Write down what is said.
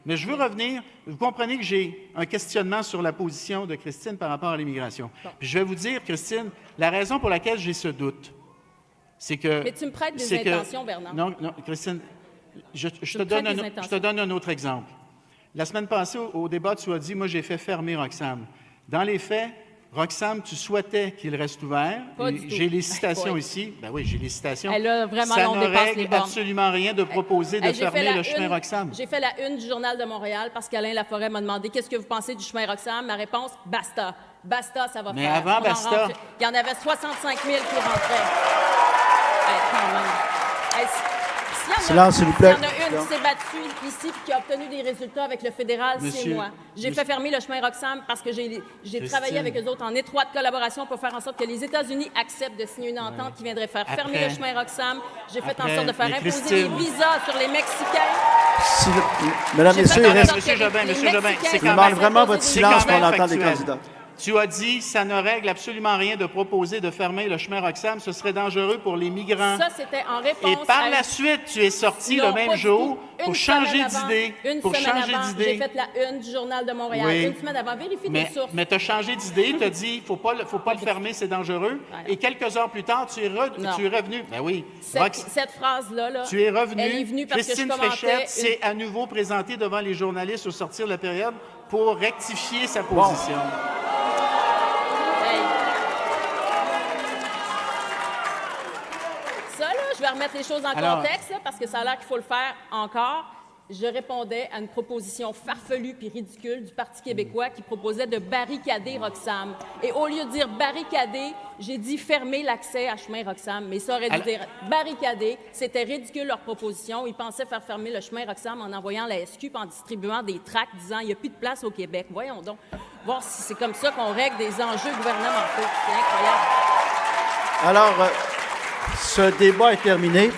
Mais je veux revenir, vous comprenez que j'ai un questionnement sur la position de Christine par rapport à l'immigration. Bon. Puis je vais vous dire, Christine, la raison pour laquelle j'ai ce doute, c'est que... Mais tu me prêtes des intentions, Bernard. Non, Christine, je te donne un autre exemple. La semaine passée, au débat, tu as dit, moi, j'ai fait fermer Roxham. Dans les faits, Roxham, tu souhaitais qu'il reste ouvert. J'ai les citations ici. Ben oui, j'ai les citations. Elle a vraiment, ça on ne dépasse les règle bornes. absolument rien de proposer de fermer le chemin Roxham. J'ai fait la une du Journal de Montréal parce qu'Alain Laforêt m'a demandé qu'est-ce que vous pensez du chemin Roxham. Ma réponse, basta. Basta, ça va faire. Mais avant basta... Il y en avait 65 000 qui rentraient. Quand même. Silence, s'il vous plaît. S'il y en a une qui s'est battue ici et qui a obtenu des résultats avec le fédéral, c'est moi. J'ai fait fermer le chemin Roxham parce que j'ai travaillé avec eux autres en étroite collaboration pour faire en sorte que les États-Unis acceptent de signer une entente qui viendrait faire fermer le chemin Roxham. J'ai fait en sorte de faire imposer des visas sur les Mexicains. Mesdames, Messieurs, il reste... Monsieur Jobin, je demande vraiment votre silence pour l'entendre des candidats. Tu as dit, ça ne règle absolument rien de proposer de fermer le chemin Roxham. Ce serait dangereux pour les migrants. Ça, c'était en réponse. Et par la suite, tu es sorti le même jour pour changer d'idée. Une semaine avant, j'ai fait la une du Journal de Montréal. Oui. Une semaine avant, vérifie tes sources. Mais tu as changé d'idée, tu as dit, il ne faut pas le fermer, c'est dangereux. Et quelques heures plus tard, tu es revenu. Ben oui. Cette phrase-là, tu es revenu. Elle est venue parce Christine que je commentais Fréchette s'est à nouveau présentée devant les journalistes au sortir de la période pour rectifier sa position. Je vais remettre les choses en contexte, là, parce que ça a l'air qu'il faut le faire encore. Je répondais à une proposition farfelue puis ridicule du Parti québécois qui proposait de barricader Roxham. Et au lieu de dire barricader, j'ai dit fermer l'accès à chemin Roxham. Mais ça aurait dû dire barricader. C'était ridicule leur proposition. Ils pensaient faire fermer le chemin Roxham en envoyant la SQ et en distribuant des tracts disant il n'y a plus de place au Québec. Voyons donc, voir si c'est comme ça qu'on règle des enjeux gouvernementaux. C'est incroyable. Alors, ce débat est terminé.